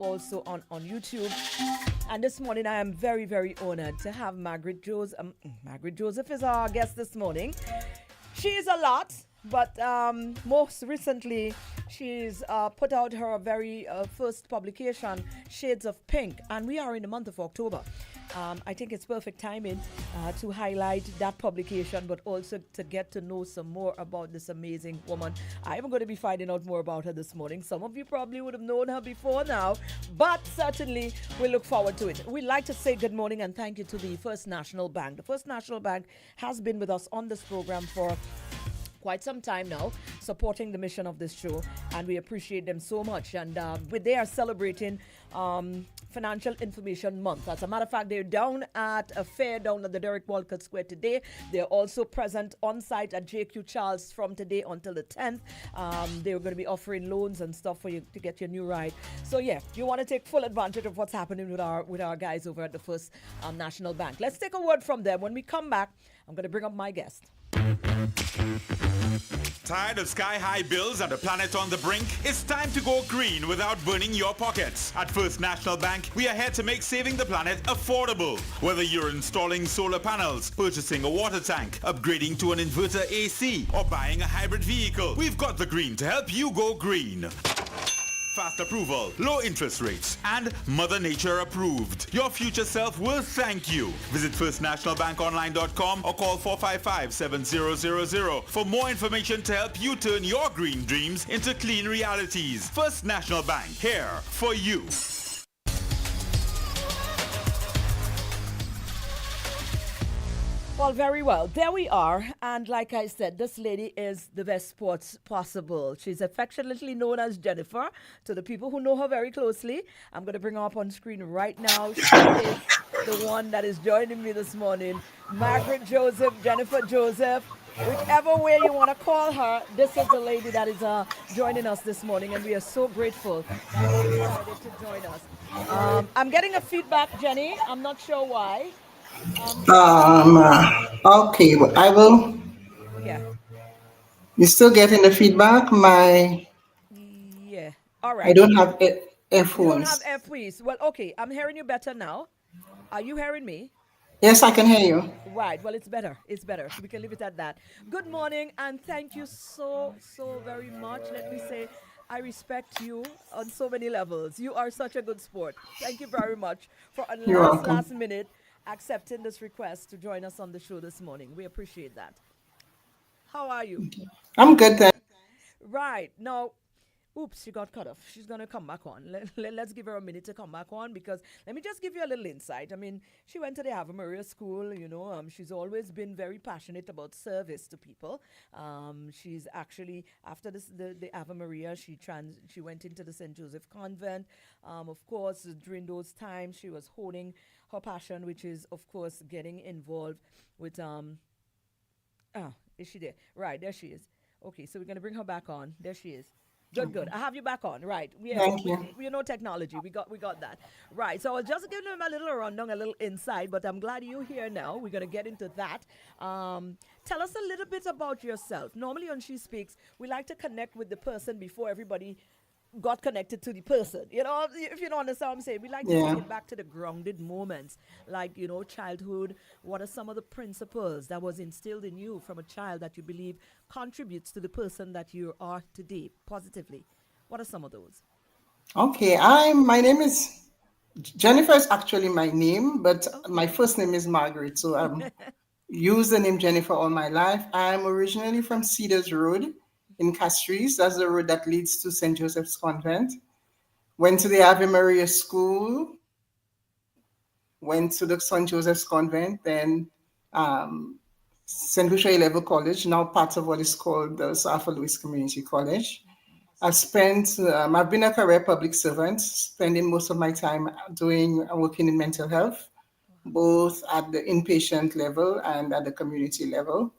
also on YouTube. And this morning, I am very, very honored to have Margaret Joseph. Margaret Joseph is our guest this morning. She is a lot, but most recently, she's put out her very first publication, Shades of Pink, and we are in the month of October. I think it's perfect timing to highlight that publication, but also to get to know some more about this amazing woman. I'm going to be finding out more about her this morning. Some of you probably would have known her before now, but certainly we look forward to it. We'd like to say good morning and thank you to the First National Bank. The First National Bank has been with us on this program for quite some time now, supporting the mission of this show, and we appreciate them so much. And they are celebrating Financial Information Month. As a matter of fact, they're down at a fair down at the Derek Walcott Square today. They're also present on site at JQ Charles from today until the 10th. They're going to be offering loans and stuff for you to get your new ride. So yeah, you want to take full advantage of what's happening with our guys over at the First National Bank. Let's take a word from them. When we come back, I'm going to bring up my guest. Tired of sky-high bills and a planet on the brink? It's time to go green without burning your pockets. At First National Bank, we are here to make saving the planet affordable. Whether you're installing solar panels, purchasing a water tank, upgrading to an inverter AC, or buying a hybrid vehicle, we've got the green to help you go green. Fast approval, low interest rates, and Mother Nature approved. Your future self will thank you. Visit firstnationalbankonline.com or call 455-7000 for more information to help you turn your green dreams into clean realities. First National Bank, here for you. Well, very well. There we are. And like I said, this lady is the best sports possible. She's affectionately known as Jennifer to the people who know her very closely. I'm going to bring her up on screen right now. She is the one that is joining me this morning. Margaret Joseph, Jennifer Joseph, whichever way you want to call her, this is the lady that is joining us this morning. And we are so grateful that she decided to join us. I'm getting a feedback, Jenny. I'm not sure why. Okay, well, I will. Yeah. You still getting the feedback? Yeah. All I right. don't have You don't have earphones. earpiece. Well, okay. I'm hearing you better now. Are you hearing me? Yes, I can hear you. Right. Well, it's better. It's better. So we can leave it at that. Good morning, and thank you so, so very much. Let me say, I respect you on so many levels. You are such a good sport. Thank you very much for a You're last welcome. minute accepting this request to join us on the show this morning. We appreciate that. How are you? I'm good then. Right. Now, oops, she got cut off. She's going to come back on. Let's give her a minute to come back on because let me just give you a little insight. I mean, she went to the Ave Maria school, she's always been very passionate about service to people. She's actually, after the Ave Maria, she went into the St. Joseph Convent. Of course, during those times, she was honing her passion, which is, of course, getting involved with, is she there? Right, there she is. Okay, so we're going to bring her back on. There she is. Good, good. I have you back on. Right. Yeah, Thank you. we know technology. We got that. Right. So I was just giving them a little rundown, a little insight, but I'm glad you're here now. We're gonna get into that. Tell us a little bit about yourself. Normally on She Speaks, we like to connect with the person before everybody got connected to the person. If you don't understand what I'm saying, we like to take Yeah. it back to the grounded moments, like, childhood. What are some of the principles that was instilled in you from a child that you believe contributes to the person that you are today positively? What are some of those? Okay, my name is Jennifer is actually my name, but my Okay. first name is Marguerite. So I've used the name Jennifer all my life. I'm originally from Cedars Road in Castries. That's the road that leads to St. Joseph's Convent. Went to the Ave Maria School, went to the St. Joseph's Convent, then St. Lucia Level College, now part of what is called the Arthur Lewis Community College. I've been a career public servant, spending most of my time working in mental health, both at the inpatient level and at the community level.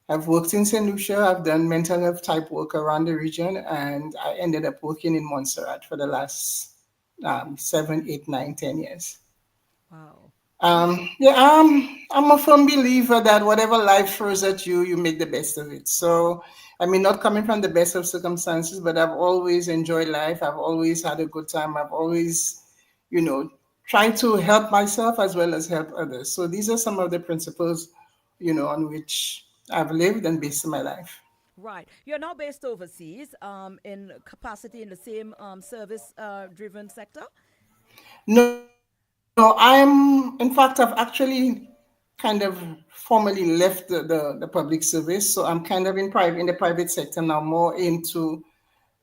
I've worked in St. Lucia, I've done mental health type work around the region, and I ended up working in Montserrat for the last 7, 8, 9, 10 years. Wow. I'm a firm believer that whatever life throws at you, you make the best of it. So, I mean, not coming from the best of circumstances, but I've always enjoyed life. I've always had a good time. I've always, you know, tried to help myself as well as help others. So these are some of the principles, on which I've lived and based my life. Right. You're now based overseas, in capacity in the same service driven sector. No, in fact, I've actually kind of formally left the public service. So I'm kind of in the private sector now, more into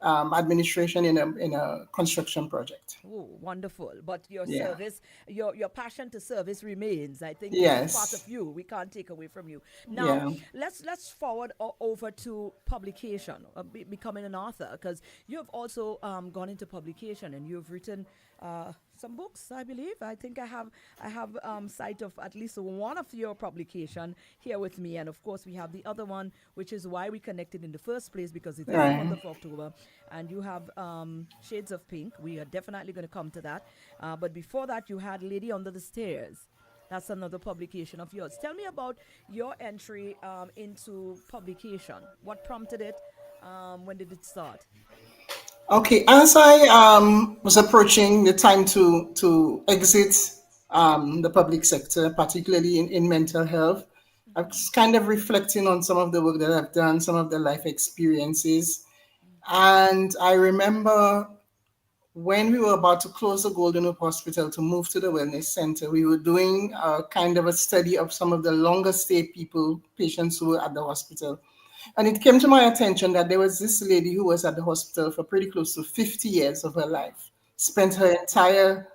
administration in a construction project. Oh, wonderful. But your Yeah. service, your passion to service remains. I think this is part of Yes. you. We can't take away from you. Now, Yeah. let's forward over to publication, becoming an author, because you've also gone into publication and you've written some books, I believe. I have sight of at least one of your publication here with me, and of course we have the other one, which is why we connected in the first place, because it is the month Right. of October, and you have Shades of Pink. We are definitely going to come to that, but before that, you had Lady Under the Stairs. That's another publication of yours. Tell me about your entry into publication. What prompted it? When did it start? Okay. As I was approaching the time to exit the public sector, particularly in mental health, I was kind of reflecting on some of the work that I've done, some of the life experiences. And I remember when we were about to close the Golden Hope Hospital to move to the Wellness Center, we were doing a kind of a study of some of the longer stay patients who were at the hospital. And it came to my attention that there was this lady who was at the hospital for pretty close to 50 years of her life, spent her entire,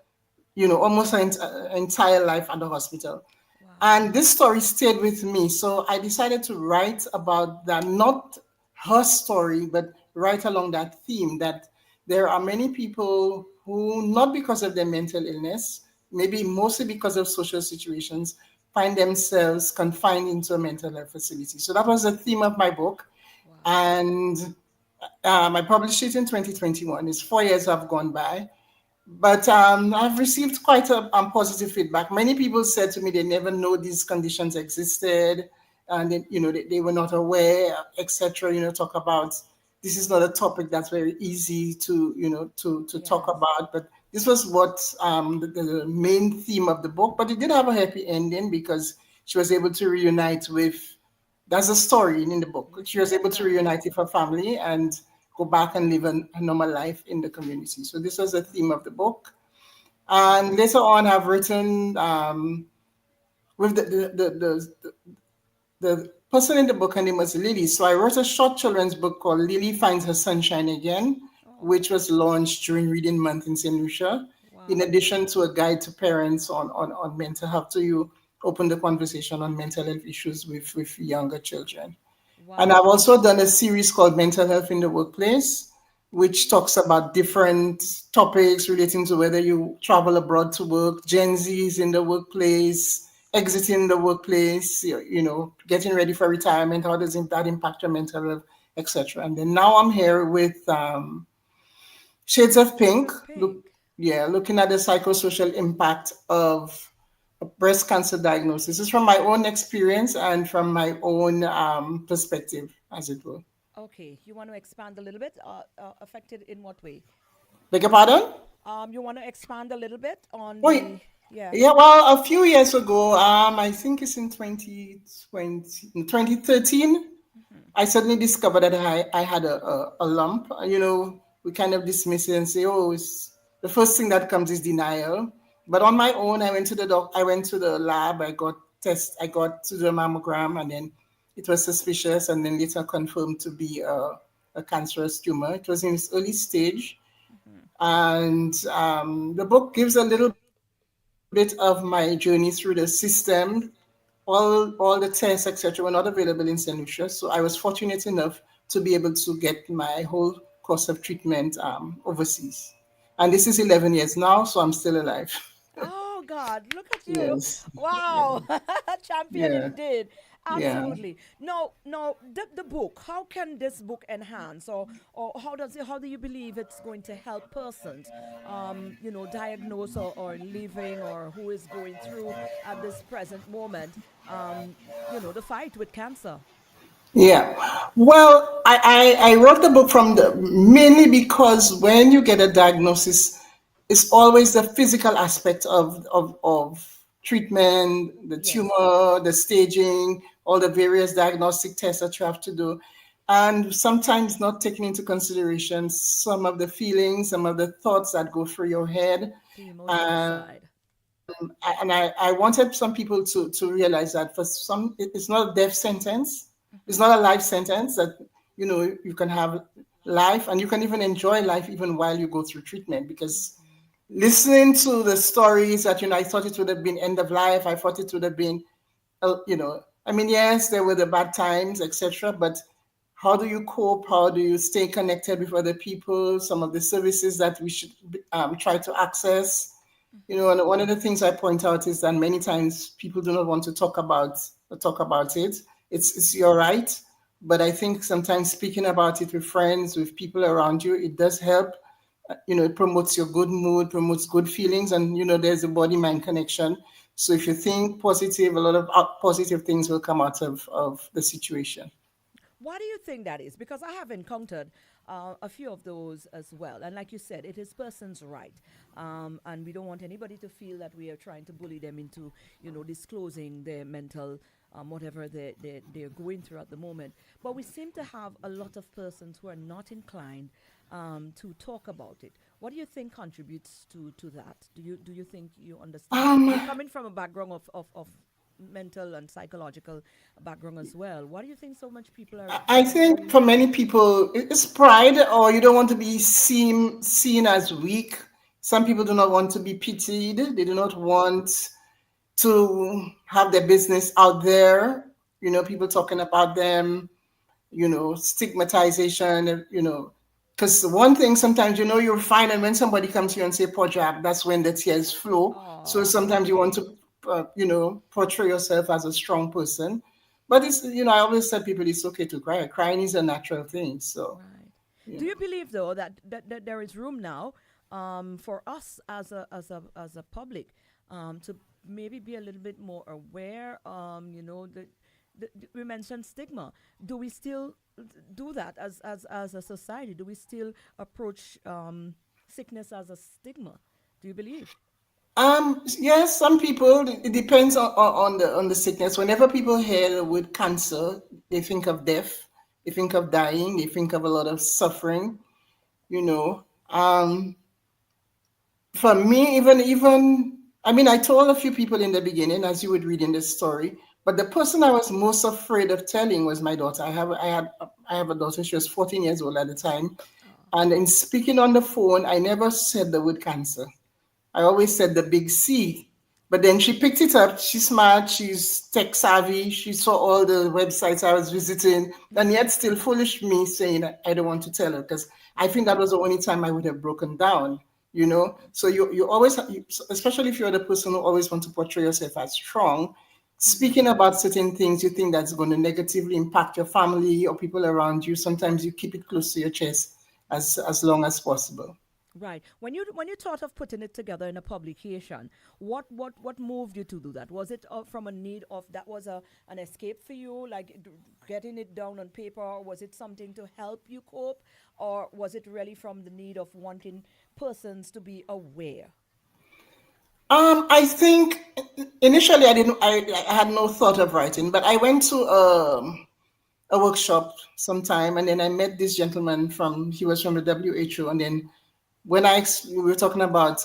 almost her entire life at the hospital. Wow. And this story stayed with me. So I decided to write about that, not her story, but write along that theme that there are many people who, not because of their mental illness, maybe mostly because of social situations, find themselves confined into a mental health facility. So that was the theme of my book. Wow. And I published it in 2021. It's 4 years have gone by. But I've received quite a positive feedback. Many people said to me they never know these conditions existed, and they were not aware, etc. Talk about this is not a topic that's very easy to to talk Yes. about. But this was what the main theme of the book. But it did have a happy ending because she was able to reunite with. That's a story in the book. With She was her able to reunite family. with her family and go back and live a normal life in the community. So this was the theme of the book. And Wow. later on, I've written with the person in the book, her name was Lily. So I wrote a short children's book called Lily Finds Her Sunshine Again, Oh, which was launched during Reading Month in St. Lucia, in wow. addition to a guide to parents on mental health. So you open the conversation on mental health issues with younger children. And I've Wow. also done a series called Mental Health in the Workplace, which talks about different topics relating to whether you travel abroad to work, Gen Zs in the workplace, exiting the workplace, getting ready for retirement, how does that impact your mental health, etc. And then now I'm here with Shades of Shades Pink, of Pink. looking at the psychosocial impact of breast cancer diagnosis. This is from my own experience and from my own perspective, as it were. Okay, you want to expand a little bit? Affected in what way? Beg your pardon? You want to expand a little bit on Oh, the, yeah. yeah, well, a few years ago, I think it's in 2013, I suddenly discovered that I had a lump. We kind of dismiss it and say, oh, the first thing that comes is denial. But on my own, I went to the lab, I got to the mammogram, and then it was suspicious, and then later confirmed to be a cancerous tumor. It was in its early stage. And the book gives a little bit of my journey through the system. All the tests, etc., were not available in St. Lucia. So I was fortunate enough to be able to get my whole course of treatment overseas. And this is 11 years now, so I'm still alive. Oh God, look at you. Yes. Yeah. Wow. Champion Yeah. indeed. Yeah. Absolutely. No, the book. How can this book enhance, or how do you believe it's going to help persons, diagnose or living or who is going through at this present moment, the fight with cancer. Yeah. Well, I wrote the book mainly because when you get a diagnosis, it's always the physical aspect of treatment, the Yes. tumor, the staging, all the various diagnostic tests that you have to do. And sometimes not taking into consideration some of the feelings, some of the thoughts that go through your head. The emotional side. I wanted some people to realize that for some, it's not a death sentence. It's Hmm. not a life sentence that, you can have life and you can even enjoy life even while you go through treatment. Because listening to the stories that, I thought it would have been end of life. I thought it would have been, I mean, yes, there were the bad times, etc. But how do you cope? How do you stay connected with other people? Some of the services that we should try to access. And one of the things I point out is that many times people do not want to talk about it. It's your right, but I think sometimes speaking about it with friends, with people around you, it does help. It promotes your good mood, promotes good feelings, and there's a body-mind connection. So if you think positive, a lot of positive things will come out of the situation. Why do you think that is? Because I have encountered a few of those as well. And like you said, it is person's right. And we don't want anybody to feel that we are trying to bully them into, disclosing their mental, whatever they're going through at the moment. But we seem to have a lot of persons who are not inclined to talk about it. What do you think contributes to that? Do you think you understand? You're Um, coming from a background of mental and psychological background as well. Why do you think so much people are I think very for many people, it's pride, or you don't want to be seen as weak. Some people do not want to be pitied. They do not want to have their business out there. People talking about them. Stigmatization. Because one thing sometimes you're fine, and when somebody comes to you and say poor job, that's when the tears flow. So oh sometimes you want okay. to, portray yourself as a strong person. But I always tell people it's okay to cry. Crying is a natural thing. So, Right. you Do know. you believe though that there is room now for us as a public to maybe be a little bit more aware? We mentioned stigma. Do we still do that as a society? Do we still approach sickness as a stigma? Do you believe? Yes, some people. It depends on the sickness. Whenever people hear the word cancer, they think of death. They think of dying. They think of a lot of suffering. You know. For me, even I mean, I told a few people in the beginning, as you would read in this story. But the person I was most afraid of telling was my daughter. I have a daughter. She was 14 years old at the time, Oh, and in speaking on the phone, I never said the word cancer. I always said the big C. But then she picked it up. She's smart. She's tech savvy. She saw all the websites I was visiting, and yet still foolish me saying I don't want to tell her because I think that was the only time I would have broken down. So you always, especially if you're the person who always want to portray yourself as strong, mm-hmm. speaking about certain things you think that's going to negatively impact your family or people around you. Sometimes you keep it close to your chest as long as possible. Right. When you thought of putting it together in a publication, what moved you to do that? Was it from a need of that was an escape for you, like getting it down on paper, or was it something to help you cope, or was it really from the need of wanting persons to be aware? I think initially I didn't. I had no thought of writing, but I went to a workshop sometime, and then I met this gentleman from. He was from the WHO, and then when we were talking about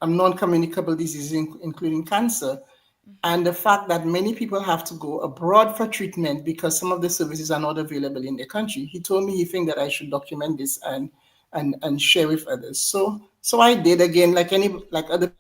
non-communicable diseases, including cancer, Mm-hmm. and the fact that many people have to go abroad for treatment because some of the services are not available in the country. He told me he think that I should document this and share with others. So I did again, like other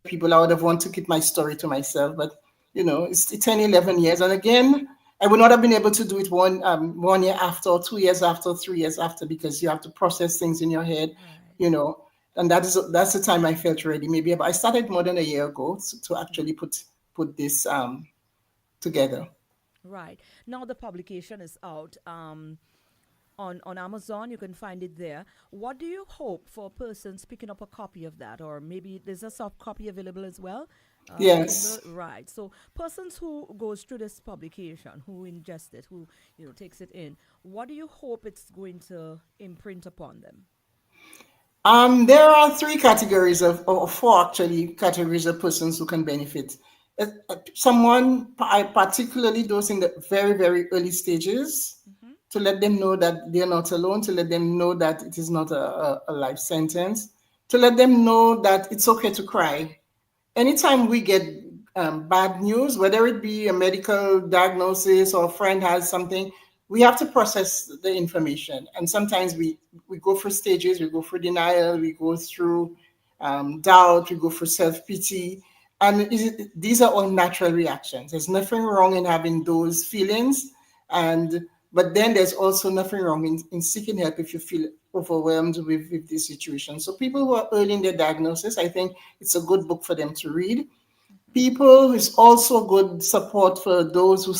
people. I would have wanted to keep my story to myself, but it's 10, 11 years, and again, I would not have been able to do it one year after, or 2 years after, 3 years after, because you have to process things in your head, Right. you know. And that's the time I felt ready. Maybe I started more than a year ago to actually put this together. Right. Now the publication is out on Amazon. You can find it there. What do you hope for persons picking up a copy of that? Or maybe there's a soft copy available as well? Kindle, Yes. right. So persons who goes through this publication, who ingest it, who takes it in, what do you hope it's going to imprint upon them? There are three categories or four actually categories of persons who can benefit. Someone, particularly those in the very, very early stages, Mm-hmm. to let them know that they're not alone, to let them know that it is not a life sentence, to let them know that it's okay to cry. Anytime we get bad news, whether it be a medical diagnosis or a friend has something, we have to process the information. And sometimes we go through stages, we go through denial, we go through doubt, we go through self pity. And these are all natural reactions. There's nothing wrong in having those feelings. But then there's also nothing wrong in seeking help if you feel overwhelmed with this situation. So people who are early in their diagnosis, I think it's a good book for them to read. Mm-hmm. People is also good support for those who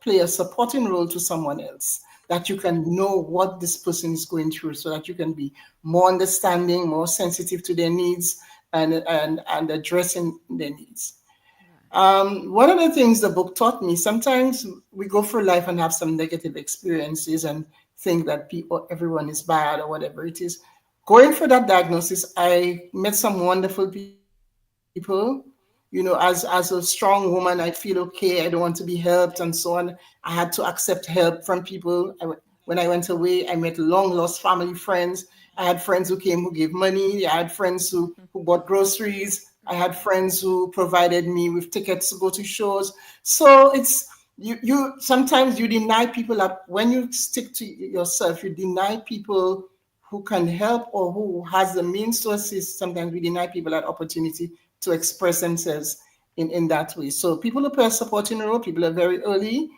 play a supporting role to someone else, that you can know what this person is going through so that you can be more understanding, more sensitive to their needs, and addressing their needs. Right. One of the things the book taught me, sometimes we go through life and have some negative experiences and think that everyone is bad or whatever it is. Going for that diagnosis, I met some wonderful people. As a strong woman, I feel okay. I don't want to be helped and so on. I had to accept help from people. When I went away, I met long lost family friends. I had friends who came who gave money. I had friends who bought groceries. I had friends who provided me with tickets to go to shows. So it's you sometimes you deny people that when you stick to yourself, you deny people who can help or who has the means to assist. Sometimes we deny people that opportunity to express themselves in that way. So people who play a supporting role, people are very early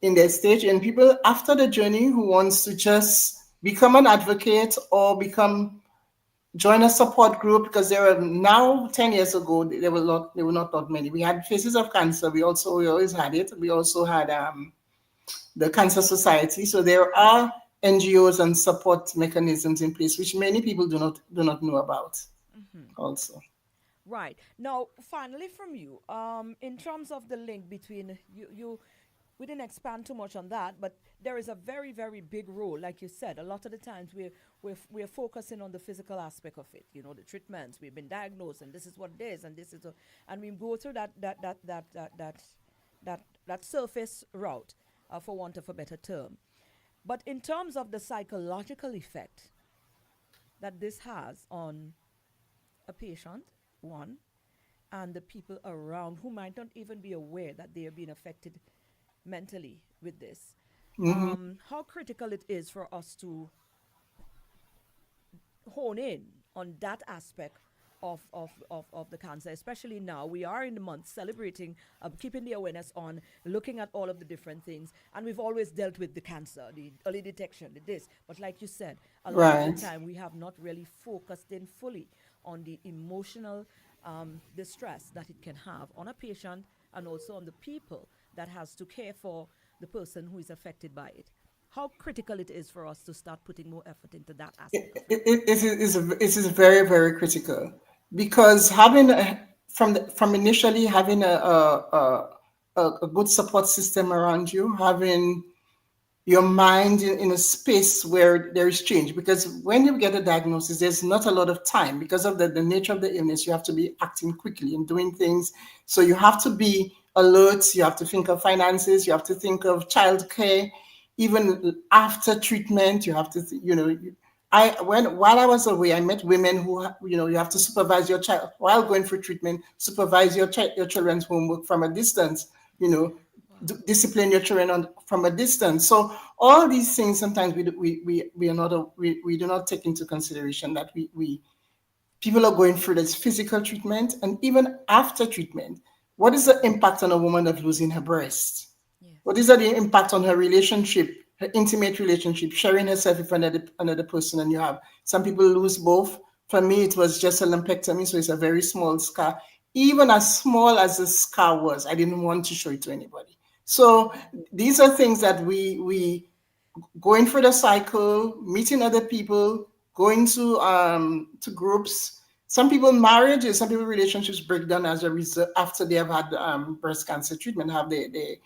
in their stage, and people after the journey who wants to just become an advocate or become join a support group, because there are now 10 years ago there were not many. We had Faces of Cancer. We always had it. We also had the Cancer Society. So there are NGOs and support mechanisms in place which many people do not know about Mm-hmm. also. Right. Now, finally, from you, in terms of the link between we didn't expand too much on that, but there is a very, very big role, like you said. A lot of the times we're focusing on the physical aspect of it. The treatments we've been diagnosed, and this is what it is, and this is, and we go through that surface route, for want of a better term. But in terms of the psychological effect that this has on a patient, one, and the people around who might not even be aware that they are being affected mentally with this. How critical it is for us to hone in on that aspect of the cancer, especially now. We are in the month celebrating, keeping the awareness on, looking at all of the different things. And we've always dealt with the cancer, the early detection, the this. But like you said, a lot of the Right. time we have not really focused in fully on the emotional distress that it can have on a patient and also on the people that has to care for the person who is affected by it. How critical it is for us to start putting more effort into that aspect of it. It is very, very critical, because having from initially having a good support system around you, having your mind in a space where there is change, because when you get a diagnosis there's not a lot of time because of the nature of the illness. You have to be acting quickly and doing things, so you have to be alert. You have to think of finances, you have to think of childcare. Even after treatment you have to I when while I was away, I met women who you have to supervise your child while going through treatment, supervise your children's homework from a distance, you know Wow. discipline your children from a distance. So all these things sometimes we are not we do not take into consideration that we people are going through this physical treatment, and even after treatment, what is the impact on a woman of losing her breast? What Yes. is the impact on her relationship, her intimate relationship, sharing herself with another person? And you have some people lose both. For me, it was just a lumpectomy, so it's a very small scar. Even as small as the scar was, I didn't want to show it to anybody. So these are things that we going through the cycle, meeting other people, going to groups. Some people marriages, some people relationships break down as a result after they have had breast cancer treatment, have the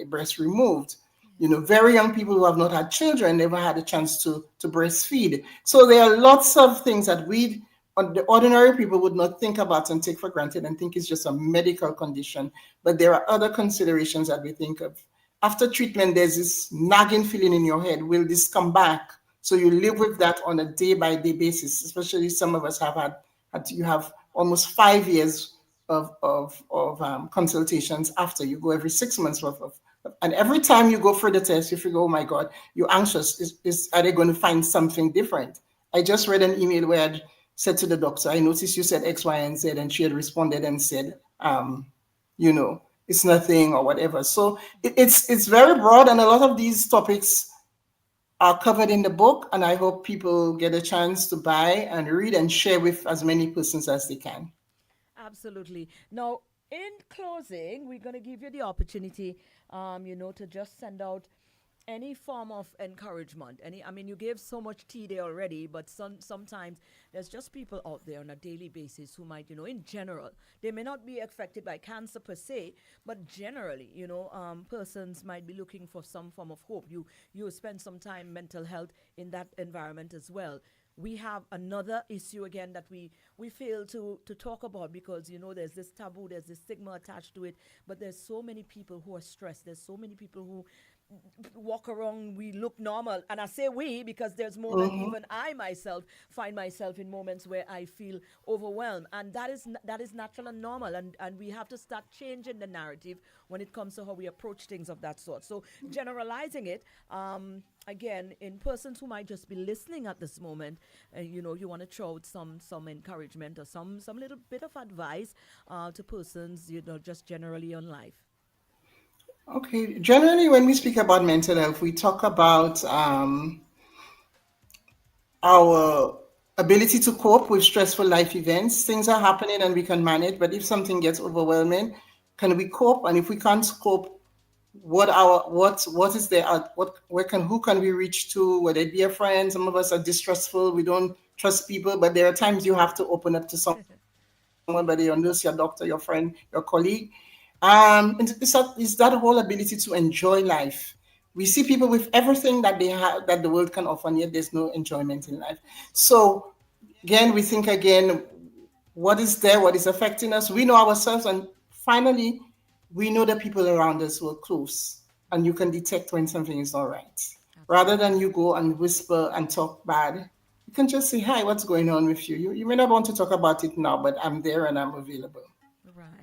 breast removed. You know, very young people who have not had children never had a chance to breastfeed. So there are lots of things that we the ordinary people would not think about and take for granted and think it's just a medical condition. But there are other considerations that we think of. After treatment, there's this nagging feeling in your head. Will this come back? So you live with that on a day by day basis. Especially some of us have had you have almost 5 years of consultations after you go every 6 months worth of. And every time you go for the test, you figure, oh my God, you're anxious. Are they going to find something different? I just read an email where I said to the doctor, I noticed you said X, Y, and Z, and she had responded and said, you know, it's nothing or whatever. So it's very broad, and a lot of these topics are covered in the book, and I hope people get a chance to buy and read and share with as many persons as they can. Absolutely. Now, in closing, we're going to give you the opportunity, to just send out any form of encouragement. I mean, you gave so much tea there already, but sometimes there's just people out there on a daily basis who might, in general, they may not be affected by cancer per se, but generally, persons might be looking for some form of hope. You spend some time mental health in that environment as well. We have another issue again that we fail to talk about because there's this taboo, there's this stigma attached to it, but there's so many people who are stressed, there's so many people who walk around, we look normal, and I say we because there's moments even I myself find myself in moments where I feel overwhelmed, and that is natural and normal, and we have to start changing the narrative when it comes to how we approach things of that sort. So generalizing it, again, in persons who might just be listening at this moment, you want to throw out some encouragement or some little bit of advice to persons, just generally on life. Okay, generally, when we speak about mental health, we talk about our ability to cope with stressful life events. Things are happening and we can manage, but if something gets overwhelming, can we cope? And if we can't cope, what is there? What where can who can we reach to? Whether it be a friend, some of us are distrustful. We don't trust people, but there are times you have to open up to someone, whether your nurse, your doctor, your friend, your colleague. And it's that whole ability to enjoy life. We see people with everything that they have that the world can offer, and yet there's no enjoyment in life. So again, we think again, what is there, what is affecting us? We know ourselves, and finally, we know the people around us who are close, and you can detect when something is not right. Rather Absolutely. than you go and whisper and talk bad, you can just say, "Hi, what's going on with you?" You may not want to talk about it now, but I'm there and I'm available. Right.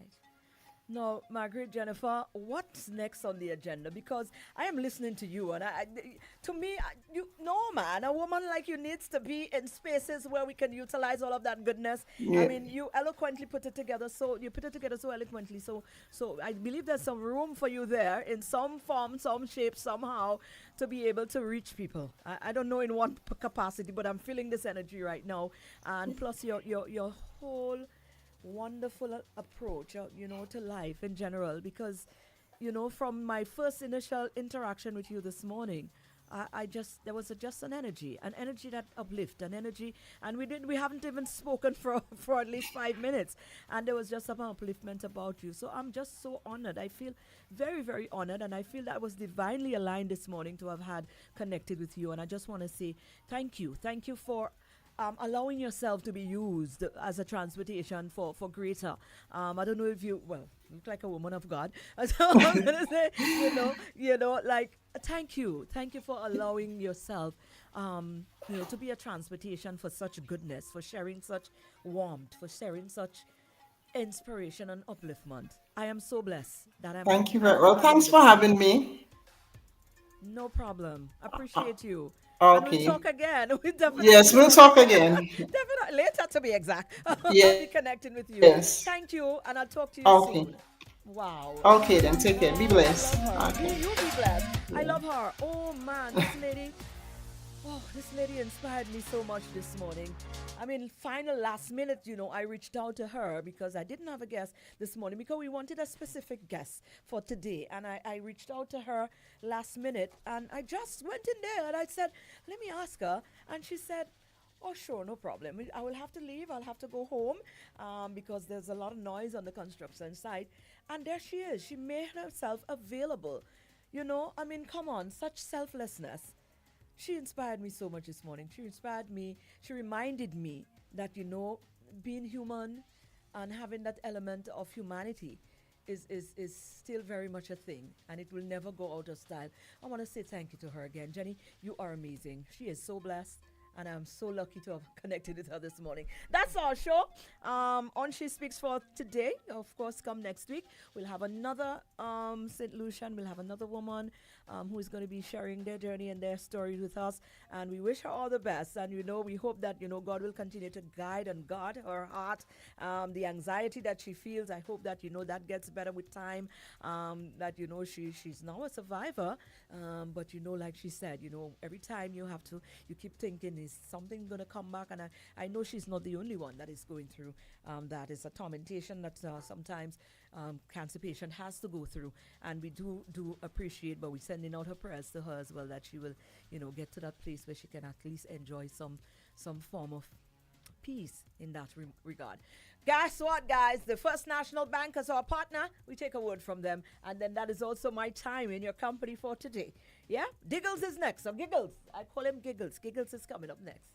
No, Margaret, Jennifer, what's next on the agenda? Because I am listening to you, and to me, no, man, a woman like you needs to be in spaces where we can utilize all of that goodness. I Yeah. mean, you eloquently put it together, so you put it together so eloquently. So I believe there's some room for you there in some form, some shape, somehow, to be able to reach people. I don't know in what capacity, but I'm feeling this energy right now, and plus your whole wonderful approach, to life in general. Because, from my first initial interaction with you this morning, I just there was just an energy that uplift, an energy, and we haven't even spoken for for at least 5 minutes, and there was just some upliftment about you. So I'm just so honored. I feel very very honored, and I feel that I was divinely aligned this morning to have had connected with you. And I just want to say thank you for allowing yourself to be used as a transportation for greater. I don't know if you well look like a woman of God. So I'm gonna say, like thank you for allowing yourself, to be a transportation for such goodness, for sharing such warmth, for sharing such inspiration and upliftment. I am so blessed that Thank you very I'm well. having you Thanks for this having morning. me. No problem. Appreciate you. And we'll Okay. talk again. We Yes, definitely we'll talk talk again. again. Definitely later to be exact. I'll be Yes. connecting with you. Thank you, and I'll talk to you Okay. soon. Wow. Okay, then take care. Be Oh, I blessed. love her. Okay. You be blessed. Yeah. I love her. Oh man, this lady. Oh, this lady inspired me so much this morning. I mean, final last minute, I reached out to her because I didn't have a guest this morning because we wanted a specific guest for today. And I reached out to her last minute and I just went in there and I said, let me ask her. And she said, oh, sure, no problem. I will have to leave. I'll have to go home because there's a lot of noise on the construction site. And there she is. She made herself available. I mean, come on, such selflessness. She inspired me so much this morning. She inspired me. She reminded me that, being human and having that element of humanity is still very much a thing. And it will never go out of style. I want to say thank you to her again. Jenny, you are amazing. She is so blessed. And I'm so lucky to have connected with her this morning. That's our show. On She Speaks for today. Of course, come next week. We'll have another St. Lucian. We'll have another woman who is going to be sharing their journey and their story with us. And we wish her all the best. And, we hope that, God will continue to guide and guard her heart. The anxiety that she feels, I hope that, that gets better with time. That, she's now a survivor. But, like she said, every time you keep thinking, is something going to come back? And I know she's not the only one that is going through that. Is a tormentation that sometimes cancer patient has to go through. And we do appreciate, but we're sending out her prayers to her as well, that she will, get to that place where she can at least enjoy some form of peace in that regard. Guess what, guys? The First National Bank is our partner. We take a word from them. And then that is also my time in your company for today. Yeah? Giggles is next. Or Giggles. I call him Giggles. Giggles is coming up next.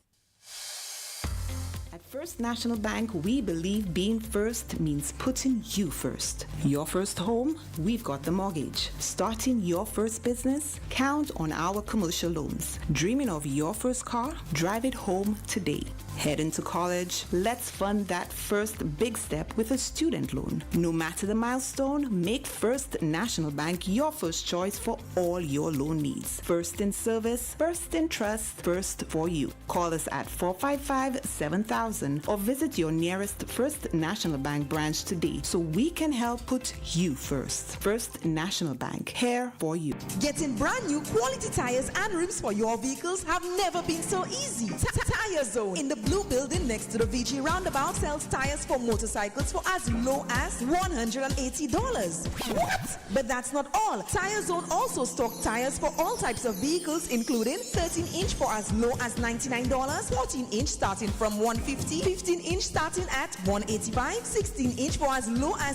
At First National Bank, we believe being first means putting you first. Your first home? We've got the mortgage. Starting your first business? Count on our commercial loans. Dreaming of your first car? Drive it home today. Heading to college? Let's fund that first big step with a student loan. No matter the milestone, make First National Bank your first choice for all your loan needs. First in service, first in trust, first for you. Call us at 455-7000 or visit your nearest First National Bank branch today so we can help put you first. First National Bank, here for you. Getting brand new quality tires and rims for your vehicles have never been so easy. Tire Zone in the blue building next to the VG roundabout sells tires for motorcycles for as low as $180. What? But that's not all. Tire Zone also stocks tires for all types of vehicles, including 13-inch for as low as $99, 14-inch starting from $150, 15-inch starting at $185, 16-inch for as low as